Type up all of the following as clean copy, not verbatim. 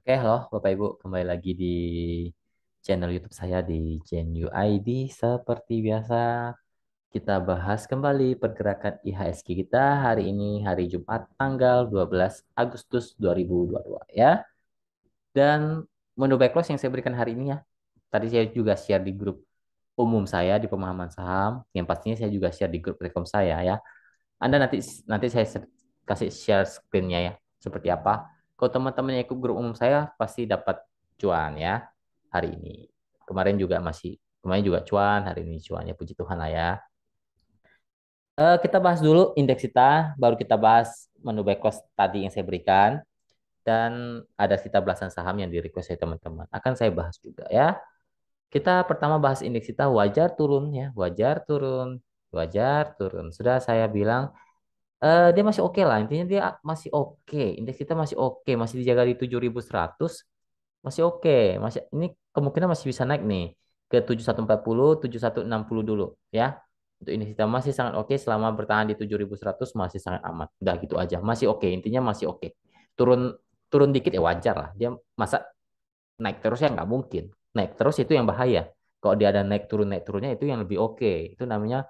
Oke, halo Bapak Ibu, kembali lagi di channel YouTube saya di Gen UID. Seperti biasa, kita bahas kembali pergerakan IHSG kita hari ini, hari Jumat, tanggal 12 Agustus 2022 ya. Dan menu backlog yang saya berikan hari ini ya, tadi saya juga share di grup umum saya di pemahaman saham, yang pastinya saya juga share di grup rekom saya ya. Anda nanti nanti saya kasih share screen-nya ya. Seperti apa? Kalau teman-teman yang ikut grup umum saya pasti dapat cuan ya hari ini. Kemarin juga cuan, hari ini cuannya puji Tuhan lah ya. Kita bahas dulu indeks kita, baru kita bahas menu backlog tadi yang saya berikan dan ada sekitar belasan saham yang di request saya teman-teman. Akan saya bahas juga ya. Kita pertama bahas indeks kita wajar turun ya, wajar turun, wajar turun. Sudah saya bilang dia masih oke lah. Intinya dia masih oke. Indeks kita masih oke. Masih dijaga di 7.100. Masih oke. Masih ini kemungkinan masih bisa naik nih ke 7.140, 7.160 dulu ya. Untuk indeks kita masih sangat oke selama bertahan di 7.100 masih sangat aman. Udah gitu aja. Masih oke. Intinya masih oke. Turun turun dikit ya wajar lah. Dia masa naik terus ya nggak mungkin. Naik terus itu yang bahaya. Kalau dia ada naik turunnya itu yang lebih oke. Itu namanya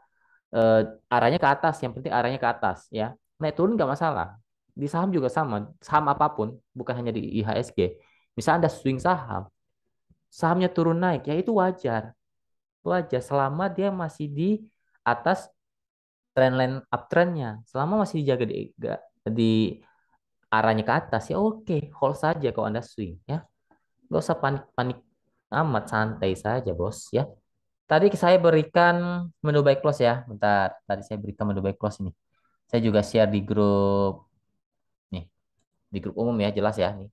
eh, arahnya ke atas. Yang penting arahnya ke atas ya. Naik turun nggak masalah. Di saham juga sama. Saham apapun, bukan hanya di IHSG. Misal Anda swing saham, sahamnya turun naik, ya itu wajar. Wajar selama dia masih di atas trendline uptrendnya. Selama masih dijaga di arahnya ke atas, ya oke. Hold saja kalau Anda swing ya. Nggak usah panik-panik amat, santai saja bos ya. Tadi saya berikan menu buy close ya. Bentar, tadi saya berikan menu buy close ini. Saya juga share di grup nih, di grup umum ya, jelas ya nih.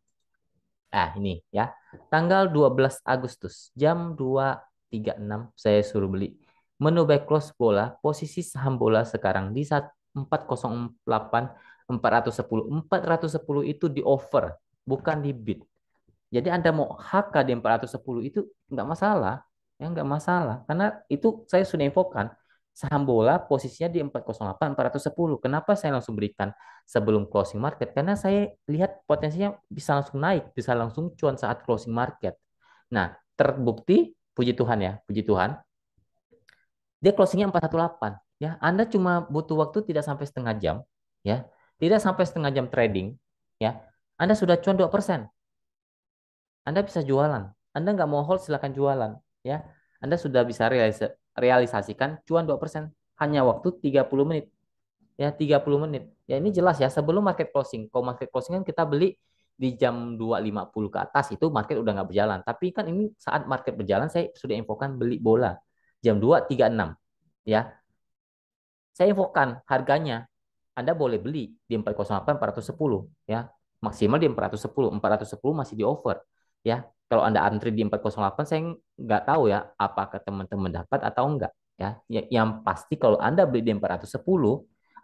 Ini ya. Tanggal 12 Agustus jam 2.36 saya suruh beli. Menu buy close bola, posisi saham bola sekarang di saat 408 410. 410 itu di over, bukan di bid. Jadi Anda mau HK di 410 itu nggak masalah. Ya nggak masalah. Karena itu saya sudah infokan. Saham bola posisinya di 408, 410. Kenapa saya langsung berikan sebelum closing market? Karena saya lihat potensinya bisa langsung naik, bisa langsung cuan saat closing market. Nah, terbukti, puji Tuhan ya, puji Tuhan, dia closingnya 418. Ya, Anda cuma butuh waktu tidak sampai setengah jam, ya, tidak sampai setengah jam trading, ya, Anda sudah cuan 2%. Anda bisa jualan. Anda nggak mau hold, silakan jualan. Ya, Anda sudah bisa realisasikan cuan 2% hanya waktu 30 menit. Ya, 30 menit. Ya, ini jelas ya, sebelum market closing. Kalau market closing kan kita beli di jam 2.50 ke atas, itu market udah nggak berjalan. Tapi kan ini saat market berjalan, saya sudah infokan beli bola. Jam 2.36. Ya, saya infokan harganya. Anda boleh beli di 408, 410 ya. Maksimal di 410. 410 masih di over ya. Kalau Anda antri di 408 saya nggak tahu ya apakah teman-teman dapat atau enggak ya. Yang pasti kalau Anda beli di 410,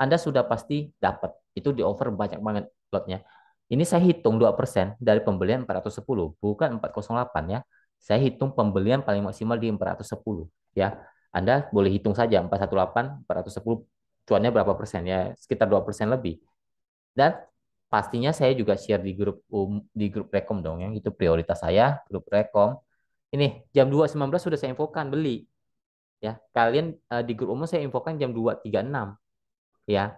Anda sudah pasti dapat. Itu di over banyak banget lotnya. Ini saya hitung 2% dari pembelian 410, bukan 408 ya. Saya hitung pembelian paling maksimal di 410 ya. Anda boleh hitung saja 418, 410 cuannya berapa persen ya, sekitar 2% lebih. Dan pastinya saya juga share di grup rekom dong ya, itu prioritas saya, grup rekom. Ini jam 2.19 sudah saya infokan beli ya. Kalian di grup umum saya infokan jam 2.36 ya.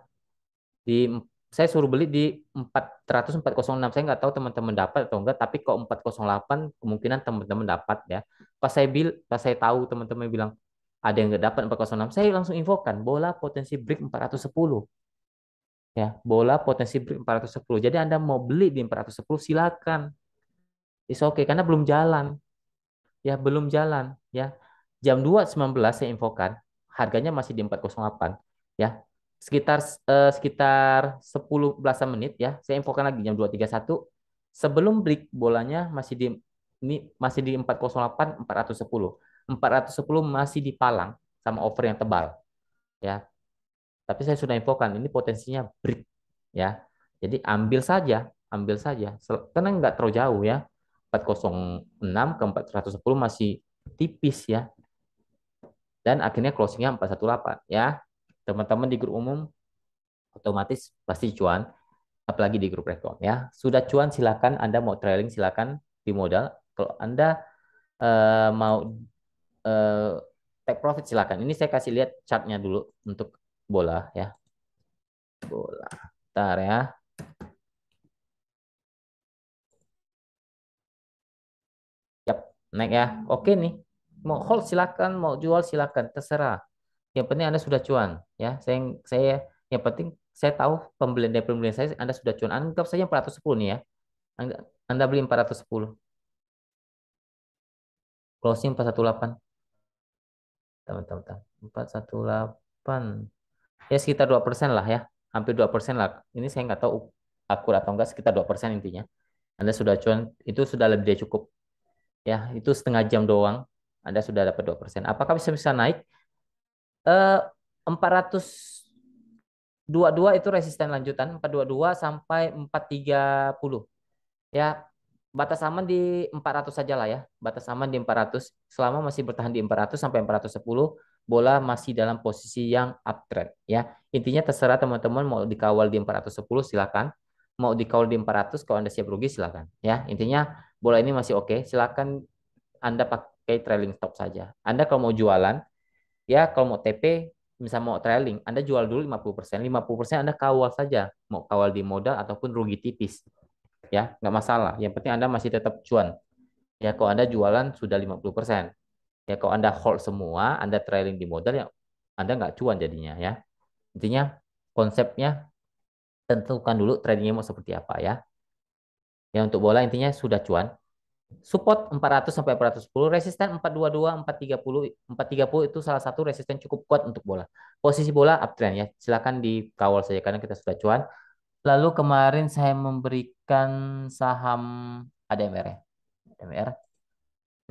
Di saya suruh beli di 406. Saya nggak tahu teman-teman dapat atau enggak, tapi kok 408 kemungkinan teman-teman dapat ya. Pas saya tahu teman-teman bilang ada yang nggak dapat 406, saya langsung infokan bola potensi break 410 ya, bola potensi break 410. Jadi Anda mau beli di 410 silakan. It's okay karena belum jalan ya, belum jalan ya. Jam 2.19 saya infokan harganya masih di 408 ya. Sekitar 10 belasan menit ya. Saya infokan lagi jam 2.31 sebelum break bolanya masih di 408, 410. 410 masih dipalang sama over yang tebal ya. Tapi saya sudah infokan ini potensinya break ya. Jadi ambil saja. Karena nggak terlalu jauh ya. 406 ke 410 masih tipis ya. Dan akhirnya closingnya 418 ya. Teman-teman di grup umum otomatis pasti cuan. apalagi di grup rekom ya. Sudah cuan silakan, Anda mau trailing silakan di modal. Kalau Anda mau eh, take profit silakan. Ini saya kasih lihat chartnya dulu untuk bola ya. Bola. Bentar ya. Yap, naik ya. Oke nih. Mau hold silakan, mau jual silakan, terserah. Yang penting Anda sudah cuan ya. Saya yang penting saya tahu pembelian dari pembelian saya Anda sudah cuan. Anggap saja 410 nih ya. Anda beli 410. Closing 418. Teman-teman. 418. Ya sekitar 2% lah ya. Hampir 2% lah. Ini saya nggak tahu akurat atau enggak, sekitar 2% intinya. Anda sudah cuan, itu sudah lebih dari cukup. Ya, itu setengah jam doang. Anda sudah dapat 2%. Apakah bisa naik? 422 itu resisten lanjutan. 422 sampai 430. Ya, batas aman di 400 saja lah ya. Batas aman di 400. Selama masih bertahan di 400 sampai 410, bola masih dalam posisi yang uptrend ya. Intinya terserah teman-teman mau dikawal di 410 silakan. Mau dikawal di 400 kalau Anda siap rugi silakan ya. Intinya bola ini masih oke. Silakan Anda pakai trailing stop saja. Anda kalau mau jualan ya, kalau mau TP misal mau trailing, Anda jual dulu 50%. 50% Anda kawal saja. Mau kawal di modal ataupun rugi tipis ya, nggak masalah. Yang penting Anda masih tetap cuan. Ya, kalau Anda jualan sudah 50%. Ya, kalau Anda hold semua, Anda trailing di modal ya Anda nggak cuan jadinya ya. Intinya konsepnya tentukan dulu tradingnya mau seperti apa ya. Ya, untuk bola intinya sudah cuan. Support 400 sampai 410, resisten 422, 430, 430 itu salah satu resisten cukup kuat untuk bola. Posisi bola uptrend ya. Silakan dikawal saja karena kita sudah cuan. Lalu kemarin saya memberikan saham ADMR ya. ADMR.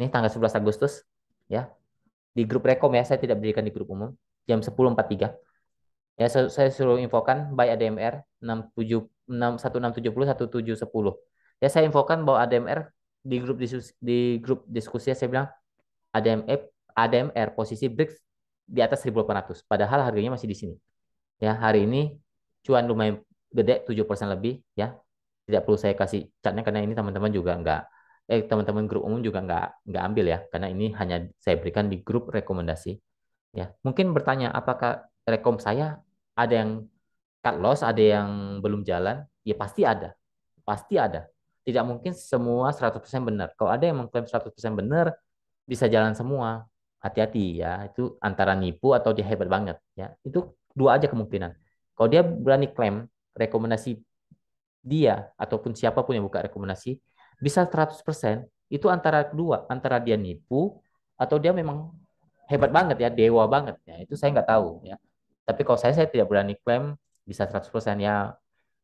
Ini tanggal 11 Agustus ya. Di grup rekom ya, saya tidak berikan di grup umum. Jam 10.43. Ya, saya suruh infokan buy ADMR 1670 Ya, saya infokan bahwa ADMR di grup diskusi saya bilang ADMR posisi break di atas 1800. Padahal harganya masih di sini. Ya, hari ini cuan lumayan gede 7% lebih ya. Tidak perlu saya kasih catnya karena ini teman-teman juga teman-teman grup umum juga nggak ambil ya karena ini hanya saya berikan di grup rekomendasi ya. Mungkin bertanya apakah rekom saya ada yang cut loss, ada yang belum jalan? Ya pasti ada. Pasti ada. Tidak mungkin semua 100% benar. Kalau ada yang mengklaim 100% benar, bisa jalan semua. Hati-hati ya. Itu antara nipu atau dia hebat banget ya. Itu dua aja kemungkinan. Kalau dia berani klaim rekomendasi dia ataupun siapapun yang buka rekomendasi bisa 100% itu antara dua, antara dia nipu atau dia memang hebat banget ya, dewa banget ya. Itu saya nggak tahu ya. Tapi kalau saya tidak berani klaim bisa 100% ya.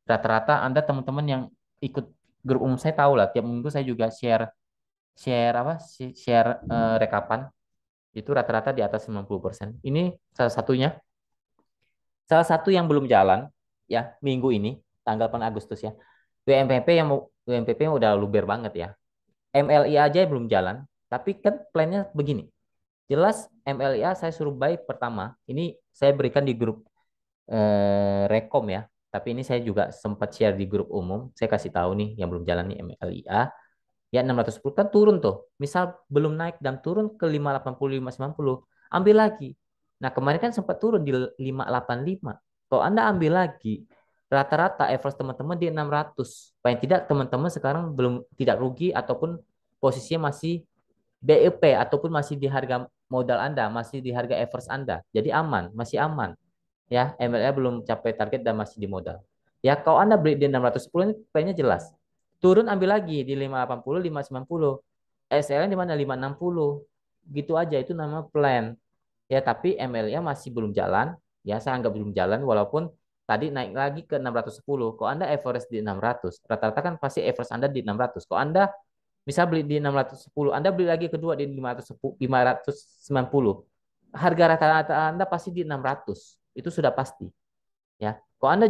Rata-rata Anda teman-teman yang ikut grup umum saya tahu lah, tiap minggu saya juga share share apa? Share rekapan itu rata-rata di atas 90%. Ini salah satunya. Salah satu yang belum jalan ya minggu ini tanggal 8 Agustus ya. WMPP yang udah luber banget ya. MLI aja belum jalan, tapi kan plannya begini. Jelas MLIA saya suruh buy pertama. Ini saya berikan di grup rekom ya. Tapi ini saya juga sempat share di grup umum. Saya kasih tahu nih yang belum jalan nih MLIA. Ya 610 kan turun tuh. Misal belum naik dan turun ke 580, 590, ambil lagi. Nah, kemarin kan sempat turun di 585. Kalau Anda ambil lagi, rata-rata average teman-teman di 600. Paling tidak teman-teman sekarang belum tidak rugi ataupun posisinya masih BEP ataupun masih di harga modal Anda, masih di harga average Anda. Jadi aman, masih aman. Ya, MLR belum capai target dan masih di modal. Ya, kalau Anda beli di 610 ini plannya jelas. Turun ambil lagi di 580, 590. SLN di mana? 560. Gitu aja itu nama plan. Ya, tapi ML-nya masih belum jalan. Ya, saya anggap belum jalan walaupun tadi naik lagi ke 610. Kalau Anda average di 600, rata-rata kan pasti average Anda di 600. Kalau Anda bisa beli di 610, Anda beli lagi kedua di 510, 590. Harga rata-rata Anda pasti di 600. Itu sudah pasti, ya. Kalau Anda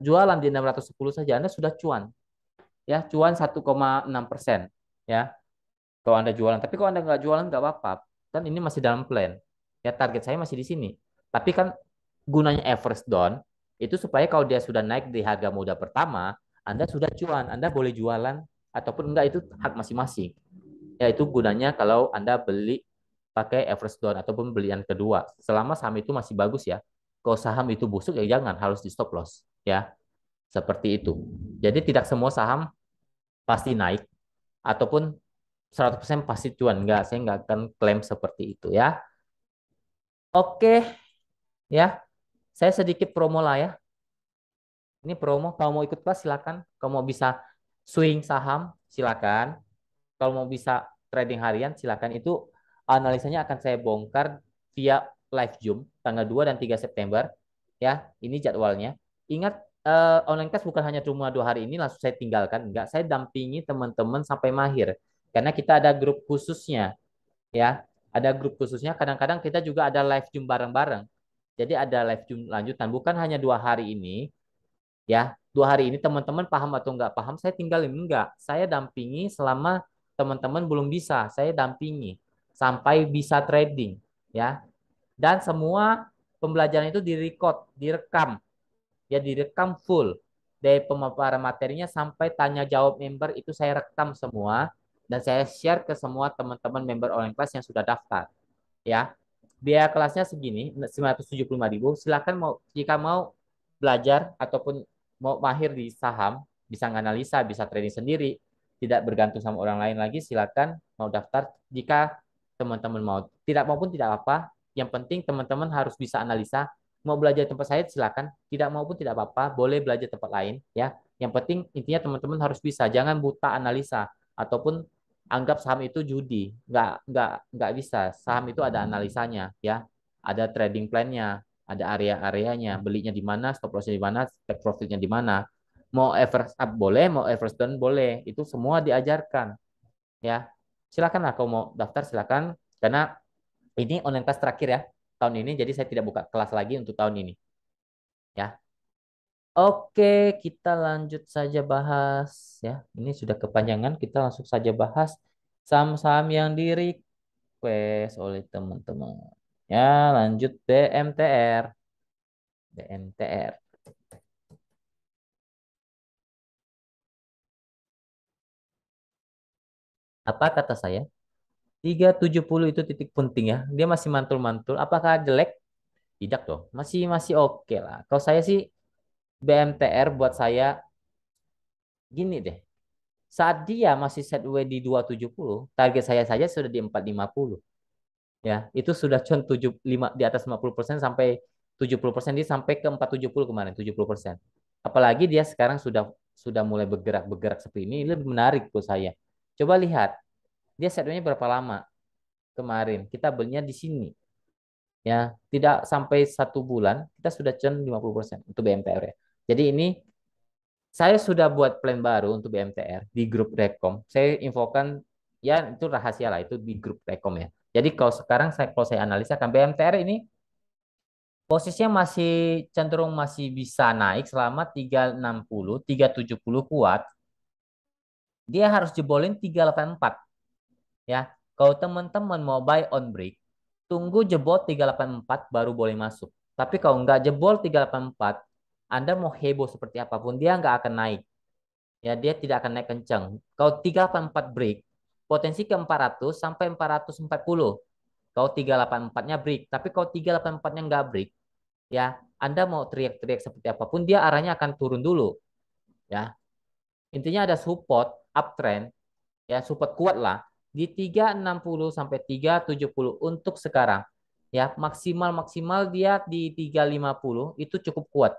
jualan di 610 saja Anda sudah cuan. Ya, cuan 1,6%, ya. Kalau Anda jualan, tapi kalau Anda nggak jualan nggak apa-apa. Kan ini masih dalam plan. Ya, target saya masih di sini. Tapi kan gunanya average down Itu supaya kalau dia sudah naik di harga modal pertama, Anda sudah cuan, Anda boleh jualan ataupun enggak itu hak masing-masing. Ya itu gunanya kalau Anda beli pakai average down ataupun belian kedua. Selama saham itu masih bagus ya. Kalau saham itu busuk ya jangan, harus di stop loss ya. Seperti itu. Jadi tidak semua saham pasti naik ataupun 100% pasti cuan. Enggak, saya enggak akan klaim seperti itu ya. Oke ya, saya sedikit promo lah ya. Ini promo, kalau mau ikut kelas silakan. Kalau mau bisa swing saham silakan. Kalau mau bisa trading harian silakan. Itu analisanya akan saya bongkar via live Zoom tanggal 2 dan 3 September. Ya, ini jadwalnya. Ingat online class bukan hanya cuma 2 hari ini langsung saya tinggalkan. Enggak, saya dampingi teman-teman sampai mahir. Karena kita ada grup khususnya ya. Ada grup khususnya. Kadang-kadang kita juga ada live Zoom bareng-bareng. Jadi ada live Zoom lanjutan. Bukan hanya 2 hari ini ya. 2 hari ini teman-teman paham atau nggak paham saya tinggalin enggak, saya dampingi selama teman-teman belum bisa, saya dampingi sampai bisa trading ya. Dan semua pembelajaran itu direcord, direkam ya, direkam full dari pemaparan materinya sampai tanya jawab member itu saya rekam semua dan saya share ke semua teman-teman member online class yang sudah daftar ya. Biaya kelasnya segini, 975.000. Silakan mau jika mau belajar ataupun mau mahir di saham, bisa nganalisa, bisa trading sendiri, tidak bergantung sama orang lain lagi, silakan mau daftar jika teman-teman mau. Tidak maupun tidak apa, yang penting teman-teman harus bisa analisa. Mau belajar di tempat saya silakan, tidak maupun tidak apa-apa, boleh belajar tempat lain ya. Yang penting intinya teman-teman harus bisa, jangan buta analisa ataupun anggap saham itu judi. Nggak bisa. Saham itu ada analisanya ya. Ada trading plan-nya, ada area-areanya, belinya di mana, stop loss-nya di mana, take profit-nya di mana. Mau average up boleh, mau average down boleh. Itu semua diajarkan ya. Silakan lah kalau mau daftar silakan karena ini online kelas terakhir ya tahun ini, jadi saya tidak buka kelas lagi untuk tahun ini ya. Oke, kita lanjut saja bahas ya. Ini sudah kepanjangan, kita langsung saja bahas saham-saham yang di request oleh teman-teman. Ya, lanjut BMTR. BMTR. Apa kata saya? 370 itu titik penting ya. Dia masih mantul-mantul. Apakah jelek? Tidak dong. Masih masih oke lah. Kalau saya sih BMTR buat saya gini deh. Saat dia masih sideways di 270, target saya saja sudah di 450. Ya, itu sudah con 75 di atas 50% sampai 70%, dia sampai ke 470 kemarin, 70%. Apalagi dia sekarang sudah mulai bergerak-bergerak seperti ini lebih menarik buat saya. Coba lihat, dia setnya berapa lama kemarin? Kita belinya di sini. Ya, tidak sampai 1 bulan kita sudah con 50% untuk BMTR ya. Jadi ini saya sudah buat plan baru untuk BMTR di grup Rekom. Saya infokan ya itu rahasia lah itu di grup Rekom ya. Jadi kalau saya analisa kan BMTR ini posisinya masih cenderung masih bisa naik selama 360, 370 kuat. Dia harus jebolin 384 ya. Kalau teman-teman mau buy on break, tunggu jebol 384 baru boleh masuk. Tapi kalau nggak jebol 384, Anda mau heboh seperti apapun dia nggak akan naik. Ya, dia tidak akan naik kencang. Kalau 384 break, potensi ke 400 sampai 440. Kalau 384-nya break, tapi kalau 384-nya nggak break, ya Anda mau teriak-teriak seperti apapun, dia arahnya akan turun dulu. Ya, intinya ada support uptrend, ya support kuat lah di 360 sampai 370 untuk sekarang. Ya, maksimal dia di 350 itu cukup kuat.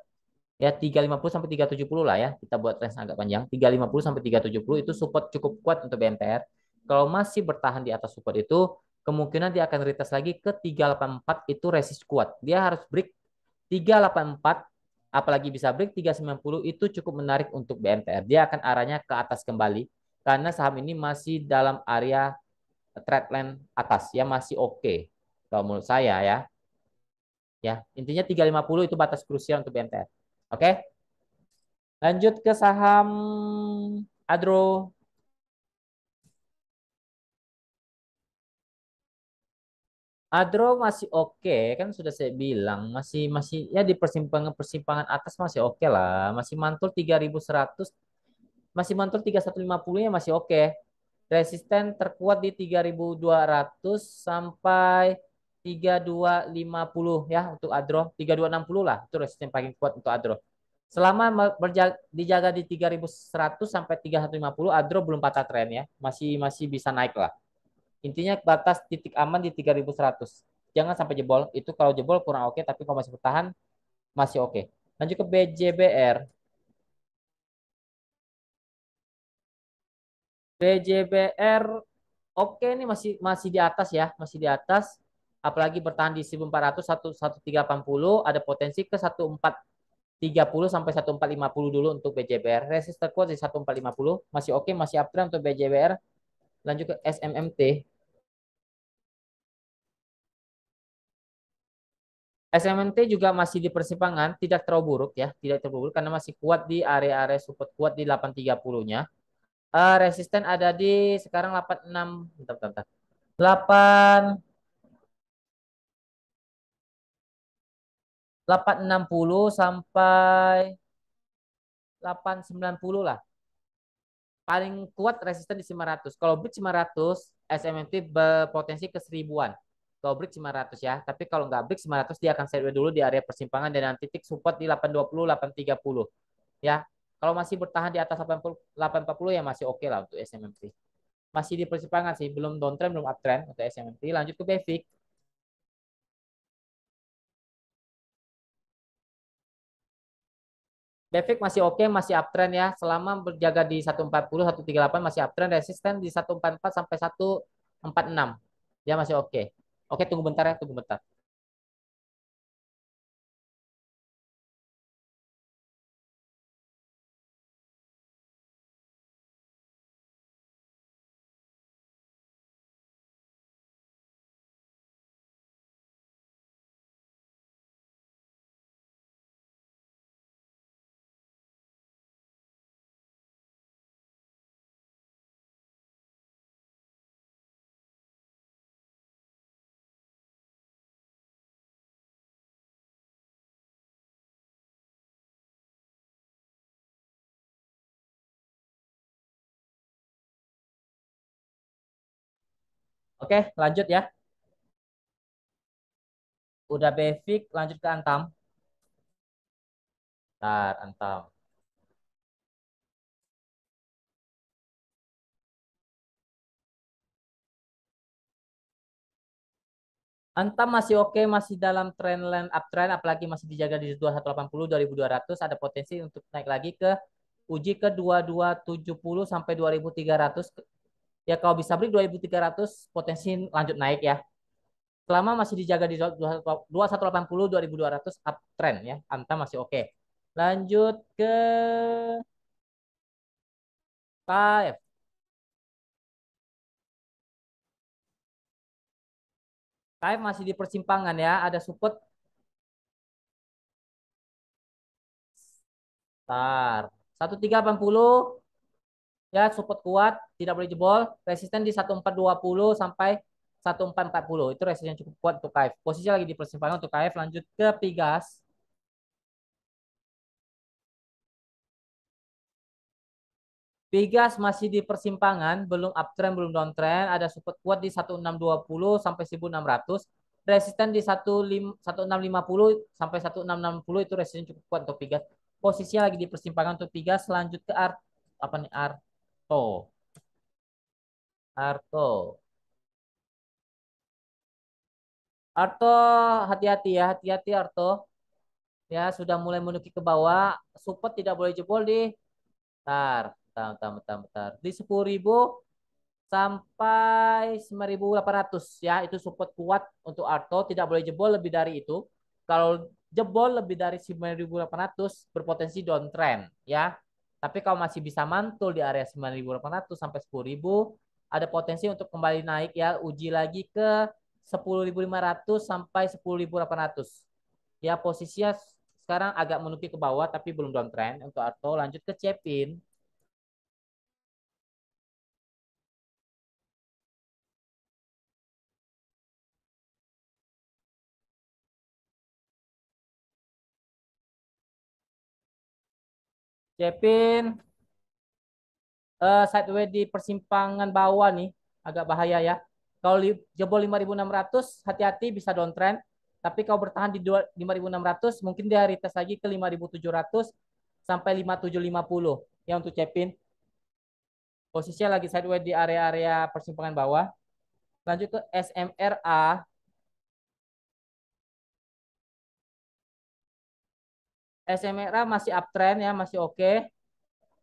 Ya 350 sampai 370 lah ya. Kita buat range agak panjang. 350 sampai 370 itu support cukup kuat untuk BMTR. Kalau masih bertahan di atas support itu, kemungkinan dia akan retest lagi ke 384 itu resist kuat. Dia harus break 384, apalagi bisa break 390 itu cukup menarik untuk BMTR. Dia akan arahnya ke atas kembali karena saham ini masih dalam area trendline atas ya, masih oke. Kalau menurut saya ya. Ya, intinya 350 itu batas krusial untuk BMTR. Oke? Lanjut ke saham Adro. Adro masih oke, kan sudah saya bilang masih masih ya di persimpangan atas masih oke lah, masih mantul 3.100, masih mantul 3.150 ya masih oke. Resisten terkuat di 3.200 sampai 3.250 ya untuk Adro, 3.260 lah itu resisten paling kuat untuk Adro. Selama dijaga di 3.100 sampai 3.150, Adro belum patah tren ya, masih masih bisa naik lah. Intinya batas titik aman di 3.100. Jangan sampai jebol. Itu kalau jebol kurang oke, tapi kalau masih bertahan masih oke. Lanjut ke BJBR. BJBR oke nih masih masih di atas ya, masih di atas. Apalagi bertahan di 1.400 1.380 ada potensi ke 1.430 sampai 1.450 dulu untuk BJBR. Resist terkuat di 1.450 masih oke, masih uptrend untuk BJBR. Lanjut ke SMMT. SMNT juga masih di persimpangan, tidak terlalu buruk ya, tidak terlalu buruk karena masih kuat di area-area support kuat di 830-nya. Resisten ada di sekarang 86, bentar, bentar, bentar. 8 860 sampai 890 lah. Paling kuat resisten di 500. Kalau break 500, SMNT berpotensi ke 1000-an. Kalau break 500 ya, tapi kalau nggak break 500 dia akan sideways dulu di area persimpangan dan titik support di 820 830 ya. Kalau masih bertahan di atas 80 840 ya masih oke lah untuk SMMT. Masih di persimpangan sih, belum downtrend, belum uptrend untuk SMMT. Lanjut ke Basic. Basic masih oke, masih uptrend ya. Selama berjaga di 140, 138 masih uptrend, resisten di 144 sampai 146. Ya masih oke. Oke, tunggu bentar ya, tunggu bentar. Oke, lanjut ya. Udah Basic, lanjut ke Antam. Ntar, Antam. Antam masih oke, masih dalam trendline uptrend, apalagi masih dijaga di 2180, 2200, ada potensi untuk naik lagi ke uji ke 2270 sampai 2300. Ya kalau bisa break 2300, potensi lanjut naik ya. Selama masih dijaga di 2180, 2200 uptrend ya, Antam masih oke. Lanjut ke KF. KF masih di persimpangan ya, ada support. Tar. 1380 ya support kuat, tidak boleh jebol. Resisten di 1420 sampai 1440. Itu resisten yang cukup kuat untuk KF. Posisi lagi di persimpangan untuk KF. Lanjut ke Pigas. Pigas masih di persimpangan, belum uptrend, belum downtrend. Ada support kuat di 1620 sampai 1600. Resisten di 1650 sampai 1660 itu resisten cukup kuat untuk Pigas. Posisinya lagi di persimpangan untuk Pigas. Lanjut ke Art apa nih Arto. Arto. Arto hati-hati ya, hati-hati Arto. Ya sudah mulai menuki ke bawah. Support tidak boleh jebol di bentar. Di 10.000 sampai 9.800 ya itu support kuat untuk Arto, tidak boleh jebol lebih dari itu. Kalau jebol lebih dari 9.800 berpotensi downtrend ya. Tapi kalau masih bisa mantul di area 9.800 sampai 10.000 ada potensi untuk kembali naik ya, uji lagi ke 10.500 sampai 10.800. Ya posisinya sekarang agak menuki ke bawah tapi belum downtrend untuk Arto. Lanjut ke Cepin. Cepin, sideways di persimpangan bawah nih, agak bahaya ya. Kalau jebol 5.600, hati-hati bisa downtrend. Tapi kalau bertahan di 5.600, mungkin dia retest lagi ke 5.700 sampai 5.750 ya untuk Cepin. Posisinya lagi sideways di area-area persimpangan bawah. Lanjut ke SMRA. SMRA masih uptrend ya, masih oke.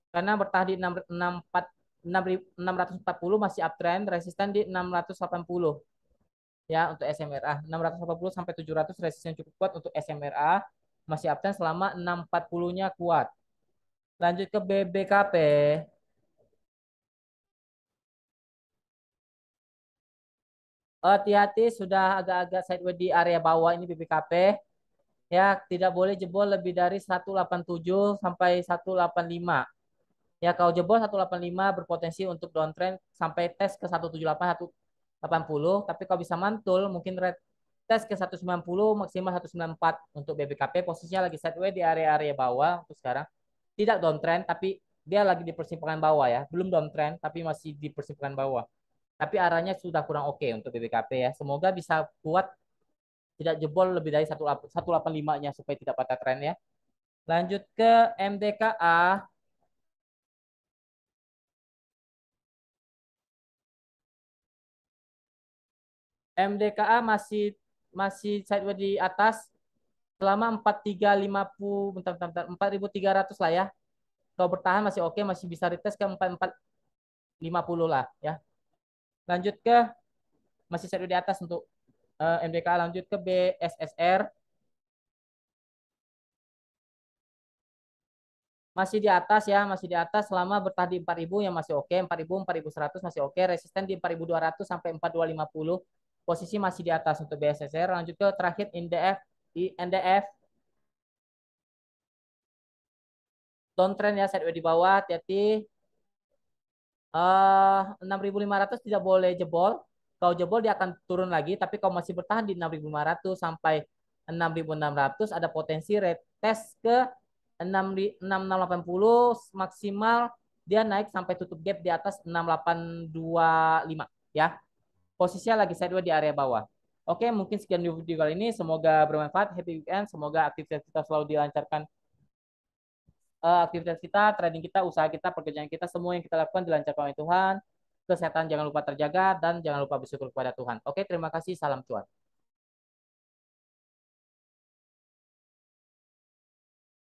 Karena bertahan di 6.640 masih uptrend, resisten di 680 ya untuk SMRA. 680 sampai 700 resisten cukup kuat untuk SMRA. Masih uptrend selama 640-nya kuat. Lanjut ke BBKP. Hati-hati sudah agak-agak sideways di area bawah ini BBKP. Ya, tidak boleh jebol lebih dari 187 sampai 185. Ya, kalau jebol 185 berpotensi untuk downtrend sampai tes ke 178, 180. Tapi kalau bisa mantul, mungkin red tes ke 190, maksimal 194 untuk BBKP. Posisinya lagi sideways di area-area bawah untuk sekarang. Tidak downtrend, tapi dia lagi di persimpangan bawah ya. Belum downtrend, tapi masih di persimpangan bawah. Tapi arahnya sudah kurang oke untuk BBKP ya. Semoga bisa kuat, tidak jebol lebih dari 185-nya supaya tidak patah tren ya. Lanjut ke MDKA. MDKA masih masih sideways di atas selama 4350, bentar 4.300 lah ya. Kalau bertahan masih oke, masih bisa retest ke 4450 lah ya. Lanjut ke masih sideways di atas untuk MDKA. Lanjut ke BSSR, masih di atas ya, masih di atas selama bertahan di 4.000 yang masih oke, 4.000, 4.100 masih oke, resisten di 4.200 sampai 4.250. Posisi masih di atas untuk BSSR. Lanjut ke terakhir NDF, di NDF downtrend ya, sideways di bawah, hati-hati. 6.500 tidak boleh jebol. Kalau jebol dia akan turun lagi, tapi kalau masih bertahan di 6.500 sampai 6.600 ada potensi retest ke 6.680 maksimal dia naik sampai tutup gap di atas 6.825 ya. Posisinya lagi sideways di area bawah. Oke, mungkin sekian di video kali ini. Semoga bermanfaat. Happy weekend. Semoga aktivitas kita selalu dilancarkan, aktivitas kita, trading kita, usaha kita, pekerjaan kita, semua yang kita lakukan dilancarkan oleh Tuhan. Kesehatan jangan lupa terjaga dan jangan lupa bersyukur kepada Tuhan. Oke, terima kasih. Salam cuan.